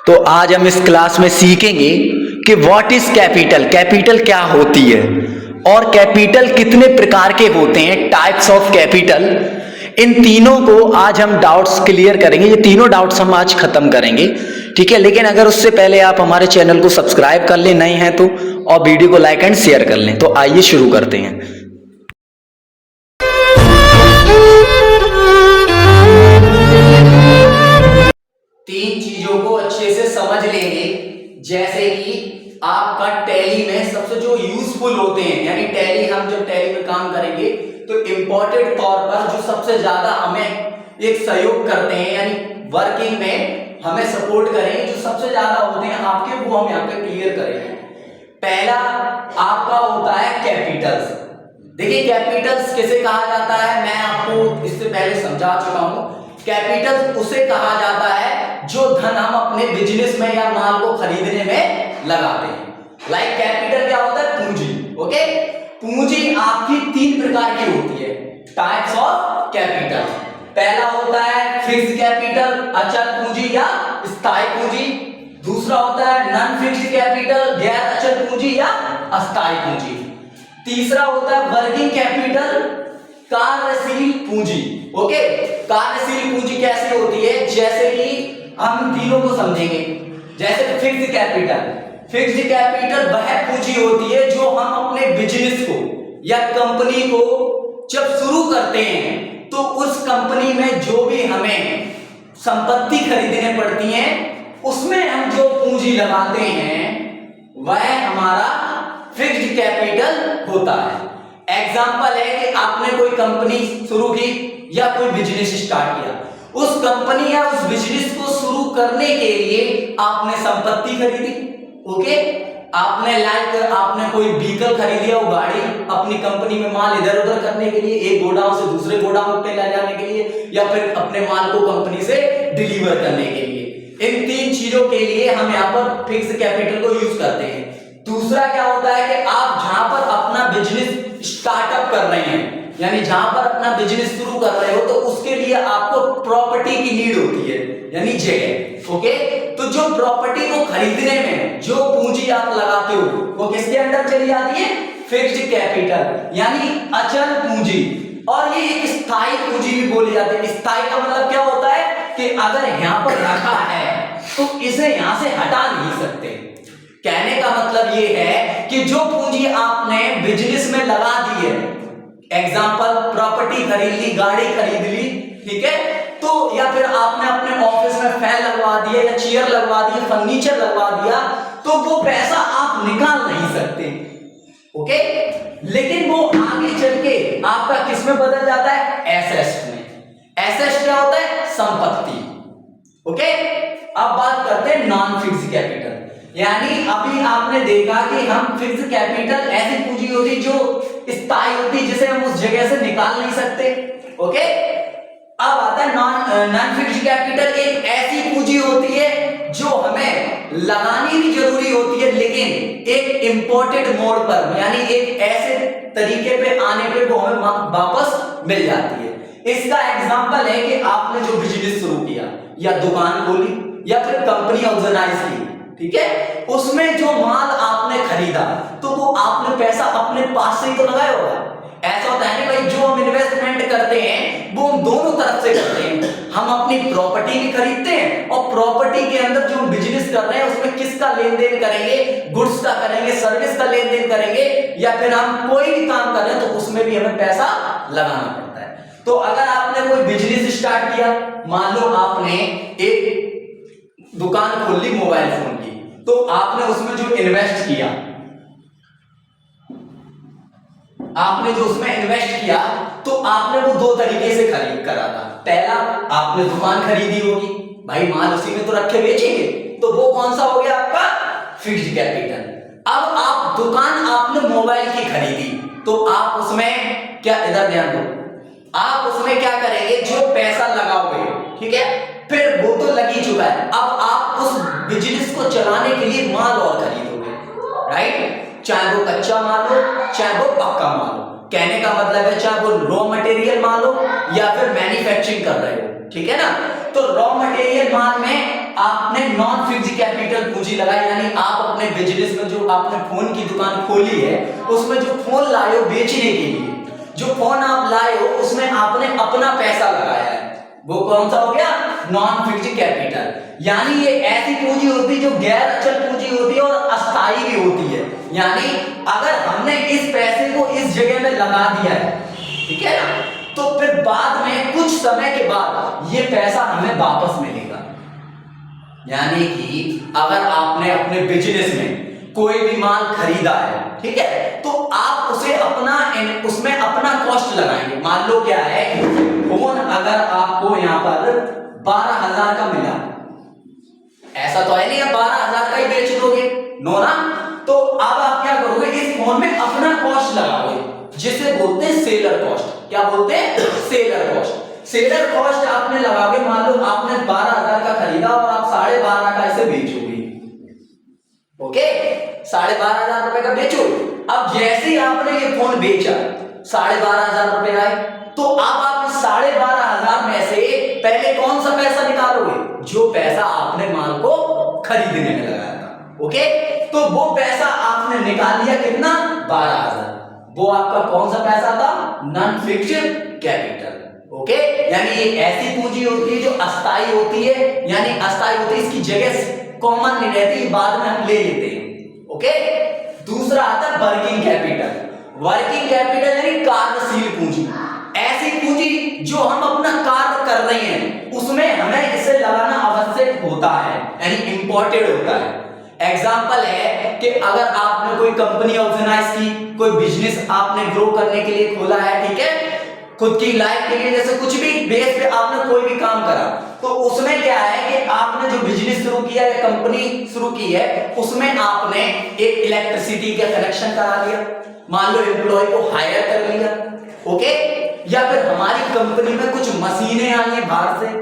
तो आज हम इस क्लास में सीखेंगे कि व्हाट इज कैपिटल, कैपिटल क्या होती है और कैपिटल कितने प्रकार के होते हैं, टाइप्स ऑफ कैपिटल। इन तीनों को आज हम डाउट्स क्लियर करेंगे, ये तीनों डाउट्स हम आज खत्म करेंगे, ठीक है। लेकिन अगर उससे पहले आप हमारे चैनल को सब्सक्राइब कर लें नए हैं तो, और वीडियो को लाइक एंड शेयर कर लें। तो आइए शुरू करते हैं। तीन चीजों को अच्छे से समझ लेंगे, जैसे कि आपका टैली में सबसे जो यूजफुल होते हैं, यानी टैली हम जब टैली में काम करेंगे तो इंपॉर्टेंट तौर पर जो सबसे ज्यादा हमें एक सहयोग करते हैं, यानी वर्किंग में हमें सपोर्ट करेंगे, जो सबसे ज्यादा होते हैं आपके, वो हम यहाँ पे क्लियर करेंगे। पहला आपका होता है कैपिटल्स। देखिए कैपिटल्स किसे कहा जाता है, मैं आपको इससे पहले समझा चुका हूं। कैपिटल उसे कहा जाता है जो धन हम अपने बिजनेस में या माल को खरीदने में लगाते हैं। लाइक कैपिटल क्या होता है, पूंजी। ओके, पूंजी आपकी तीन प्रकार की होती है, टाइप्स ऑफ कैपिटल। पहला होता है फिक्स्ड कैपिटल, अचल पूंजी या स्थायी पूंजी। दूसरा होता है नॉन फिक्स्ड कैपिटल, गैर अचल पूंजी या अस्थायी पूंजी। तीसरा होता है वर्किंग कैपिटल, कार्यशील पूंजी। ओके, कार्यशील पूंजी कैसे होती है, जैसे कि हम तीनों को समझेंगे। जैसे फिक्स्ड कैपिटल, फिक्स्ड कैपिटल वह पूंजी होती है जो हम अपने बिजनेस को या कंपनी को जब शुरू करते हैं तो उस कंपनी में जो भी हमें संपत्ति खरीदने पड़ती है उसमें हम जो पूंजी लगाते हैं वह हमारा फिक्स्ड कैपिटल होता है। एग्जांपल है कि आपने कोई कंपनी शुरू की या कोई बिजनेस स्टार्ट किया, उस कंपनी या उस बिजनेस को शुरू करने के लिए आपने संपत्ति खरीदी। ओके, आपने आपने कोई व्हीकल खरीद लिया, वो गाड़ी अपनी कंपनी में माल इधर उधर करने के लिए, एक गोडाउन से दूसरे गोडाउन पे ले जाने के लिए, या फिर अपने माल को कंपनी से डिलीवर करने के लिए। इन तीन चीजों के लिए हम यहाँ पर फिक्स्ड कैपिटल को यूज करते हैं। दूसरा क्या होता है कि आप जहां पर अपना बिजनेस स्टार्टअप कर रहे हैं, यानी जहां पर अपना बिजनेस शुरू कर रहे हो, तो उसके लिए आपको प्रॉपर्टी की नीड होती है, यानी जगह। ओके, तो जो प्रॉपर्टी को खरीदने में जो पूंजी आप लगाते हो वो किसके अंदर चली जाती है, फिक्स्ड कैपिटल, यानी अचल पूंजी। और ये एक स्थायी पूंजी भी बोली जाती है। स्थायी का मतलब क्या होता है कि अगर यहां पर रखा है तो इसे यहां से हटा नहीं सकते। कहने का मतलब ये है कि जो पूंजी आपने बिजनेस में लगा दी है, एग्जाम्पल प्रॉपर्टी खरीद ली, गाड़ी खरीद ली, ठीक है, तो या फिर आपने अपने ऑफिस में फैन लगवा दिया या चेयर लगवा दी, फर्नीचर लगवा दिया, तो वो पैसा आप निकाल नहीं सकते। ओके, लेकिन वो आगे चल के आपका किस में बदल जाता है, एसेट में। एसेट क्या होता है, संपत्ति। ओके, अब बात करते हैं नॉन फिक्स्ड कैपिटल, यानी अभी आपने देखा कि हम फिक्स्ड कैपिटल ऐसी पूंजी होती जो स्थायी होती, जिसे हम उस जगह से निकाल नहीं सकते। ओके, अब आता है नॉन फिक्स्ड कैपिटल, एक ऐसी पूंजी होती है जो हमें लगानी भी जरूरी होती है, लेकिन एक इंपॉर्टेंट मोड पर, यानी एक ऐसे तरीके पे आने पे वो हमें वापस मिल जाती है। इसका एग्जांपल है कि आपने जो बिजनेस शुरू किया या दुकान खोली या फिर कंपनी ऑर्गेनाइज की, ठीक है, उसमें जो माल आपने खरीदा तो वो आपने पैसा अपने पास से ही तो लगाया होगा। ऐसा होता है ना भाई, जो हम इन्वेस्टमेंट करते हैं वो हम दोनों तरफ से करते हैं। हम अपनी प्रॉपर्टी भी खरीदते हैं और प्रॉपर्टी के अंदर जो हम बिजनेस कर रहे हैं उसमें किसका लेन देन करेंगे, गुड्स का करेंगे, सर्विस का लेन देन करेंगे, या फिर हम कोई भी काम कर रहे हैं तो उसमें भी हमें पैसा लगाना पड़ता है। तो अगर आपने कोई बिजनेस स्टार्ट किया, मान लो आपने एक दुकान खोल ली मोबाइल फोन की, तो आपने उसमें जो इन्वेस्ट किया, आपने जो उसमें इन्वेस्ट किया तो आपने वो दो तरीके से खरीद करा था। पहला, आपने दुकान खरीदी होगी, भाई माल उसी में तो रखे बेचेंगे, तो वो कौन सा हो गया आपका फिक्स्ड कैपिटल। अब आप दुकान आपने मोबाइल की खरीदी तो आप उसमें क्या, इधर ध्यान दो, आप उसमें क्या करेंगे, जो पैसा लगाओगे, ठीक है, फिर वो तो लग ही चुका है, अब आप उस बिजनेस को चलाने के लिए माल और खरीदोगे, राइट, चाहे वो कच्चा माल हो चाहे वो पक्का माल हो। कहने का मतलब है चाहे वो रॉ मटेरियल माल हो या फिर मैन्युफैक्चरिंग कर रहे हो, ठीक है ना। तो रॉ मटेरियल माल में आपने नॉन फिक्स्ड कैपिटल पूंजी लगाई, यानी आप अपने बिजनेस में जो आपने फोन की दुकान खोली है उसमें जो फोन लाए हो बेचने के लिए, जो फोन आप लाए हो उसमें आपने अपना पैसा लगाया है, वो कौन सा हो गया? Non fixed capital. यानी ये ऐसी पूंजी होती है जो गैर अचल पूंजी होती है और अस्थाई भी होती है। यानी अगर हमने इस पैसे को इस जगह में लगा दिया है, ठीक है ना, तो फिर बाद में कुछ समय के बाद ये पैसा हमें वापस मिलेगा। यानी कि अगर आपने अपने बिजनेस में कोई भी माल खरीदा है, ठीक है, तो आप उसे उसमें अपना कॉस्ट लगाएंगे। मान लो क्या है, फोन अगर आपको यहां पर 12,000 का मिला, ऐसा तो है नहीं आप 12,000 का ही बेच दोगे, नो ना, तो अब आप क्या करोगे, इस फोन में अपना कॉस्ट लगाओगे, जिसे बोलते हैं सेलर कॉस्ट। क्या बोलते हैं? Seller cost. सेलर कॉस्ट आपने लगाओगे, मान लो आपने 12,000 का खरीदा और आप 12,500 का इसे बेचोगे, ओके, 12,500 रुपए का बेचोगे। अब जैसे ही आपने ये फोन बेचा, 12,500 रुपए आए, तो अब आप 12,500 में से पहले कौन सा पैसा निकालोगे? जो पैसा आपने माल को खरीदने में लगाया था, ओके, तो वो पैसा आपने निकाल लिया, कितना? 12,000। वो आपका कौन सा पैसा था? Non fixed capital, okay. यानी ये ऐसी पूंजी होती है जो अस्थाई होती है, यानी अस्थाई होती है, इसकी जगह कॉमन नहीं रहती, बाद में हम ले लेते हैं, ओके। दूसरा आता है वर्किंग कैपिटल। वर्किंग कैपिटल यानी कार्यशील पूंजी, ऐसी पूंजी जो हम अपना कार्य कर रहे हैं उसमें हमें इसे लगाना आवश्यक होता है, यानी इंपॉर्टेंट होता है। एग्जाम्पल है कि अगर आपने कोई कंपनी ऑर्गेनाइज की, कोई बिजनेस आपने ग्रो करने के लिए खोला है, ठीक है, खुद की लाइफ के लिए, जैसे कुछ भी बेस पे आपने कोई भी काम करा, तो उसमें क्या है कि आपने जो बिजनेस शुरू किया या कंपनी शुरू की है उसमें आपने एक इलेक्ट्रिसिटी का कनेक्शन करा लिया, मान लो एम्प्लॉय को हायर कर लिया, ओके, या फिर हमारी कंपनी में कुछ मशीनें आई हैं बाहर से,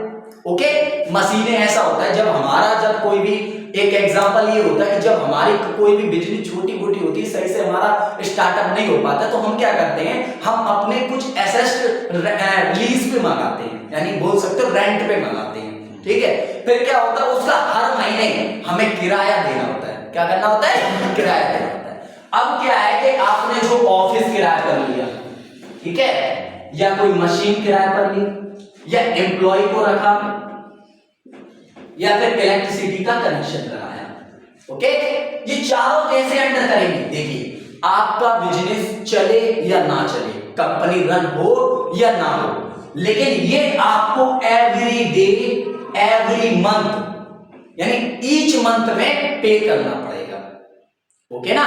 ओके। मशीनें ऐसा होता है जब कोई भी, एक एग्जांपल ये होता है कि जब हमारी कोई भी बिजनेस छोटी मोटी होती है, सही से हमारा स्टार्टअप नहीं हो पाता, तो हम क्या करते हैं, हम अपने कुछ एसेट लीज पे मंगाते हैं, यानी बोल सकते हो रेंट पे मंगाते हैं, ठीक है। फिर क्या होता है, उसका हर महीने हमें किराया देना होता है। क्या करना होता है? किराया देना होता है। अब क्या है कि आपने जो ऑफिस किराया पर लिया, ठीक है, या कोई मशीन किराए पर ली, या एम्प्लॉय को रखा, या फिर इलेक्ट्रिसिटी का कनेक्शन लगाया, ओके। ये चारों कैसे अंडर करेंगे? देखिए, आपका बिजनेस चले या ना चले, कंपनी रन हो या ना हो, लेकिन ये आपको एवरी डे, एवरी मंथ, यानी ईच मंथ में पे करना पड़ेगा, ओके ना।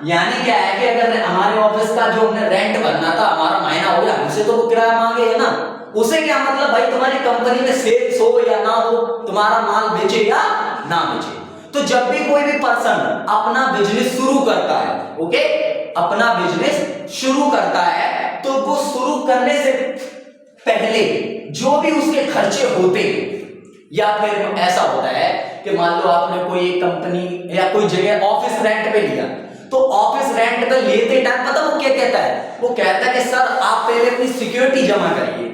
यानी क्या है कि अगर हमारे ऑफिस का जो हमने रेंट भरना था, हमारा महीना हो गया, हमसे तो वो किराया मांगे है ना, उसे क्या मतलब, भाई तुम्हारी कंपनी में सेल्स हो या ना हो, तुम्हारा माल बेचे या ना बेचे। तो जब भी कोई भी पर्सन अपना बिजनेस शुरू करता है, ओके, अपना बिजनेस शुरू करता है, तो वो शुरू करने से पहले जो भी उसके खर्चे होते हैं, या फिर ऐसा होता है कि मान लो आपने कोई कंपनी या कोई जगह ऑफिस रेंट पे लिया, तो ऑफिस रेंट पे लेते टाइम पता वो क्या कहता है? वो कहता है कि सर आप पहले अपनी सिक्योरिटी जमा करिए,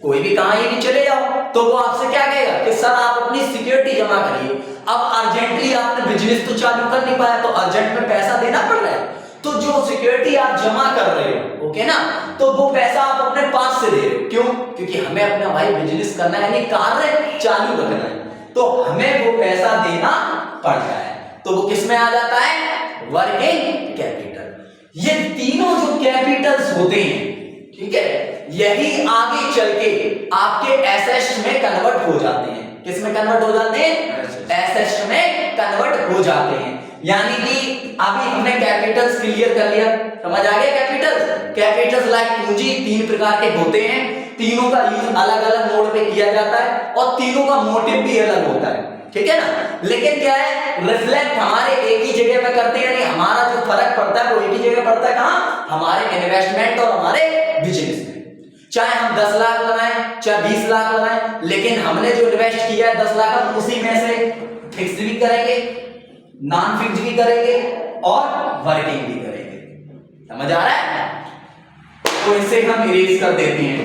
कोई भी कहां ही नहीं चले जाओ, तो वो आपसे क्या कहेगा कि सर आप अपनी सिक्योरिटी जमा करिए। अब अर्जेंटली आपने बिजनेस तो चालू कर नहीं पाया, तो अर्जेंट में पैसा देना पड़ रहा है, तो जो सिक्योरिटी आप जमा कर रहे हो, ओके ना, तो वो पैसा आप अपने पास से दे रहे हो। क्यों? क्योंकि हमें अपना भाई बिजनेस करना है, यानी कार्य चालू रखना है, तो हमें वो पैसा देना पड़ रहा है, तो वो किस में आ जाता है? Working capital. ये तीनों जो कैपिटल्स होते हैं, ठीक है, यही आगे चल के आपके एसेट्स में कन्वर्ट हो जाते हैं। किस में कन्वर्ट हो जाते हैं? एसेट्स में कन्वर्ट हो जाते हैं। यानी कि अभी हमने कैपिटल्स क्लियर कर लिया, समझ आ गया? कैपिटल्स लाइक पूंजी 3 प्रकार के होते हैं, तीनों का यूज अलग अलग मोड पे किया जाता है और तीनों का मोटिव भी अलग होता है, ठीक है ना। लेकिन क्या है, रिफ्लेक्ट हमारे एक ही जगह पे करते हैं, यानी हमारा जो फर्क पड़ता है वो एक ही जगह पड़ता है, कहां? हमारे इन्वेस्टमेंट और हमारे बिजनेस में। चाहे हम 10 लाख लगाएं, चाहे 20 लाख लगाएं, लेकिन हमने जो इन्वेस्ट किया है 10 लाख, हम उसी में से फिक्स भी करेंगे, नॉन फिक्स भी करेंगे और वर्किंग भी करेंगे। समझ आ रहा है? तो इसे हम इरेज कर देते हैं।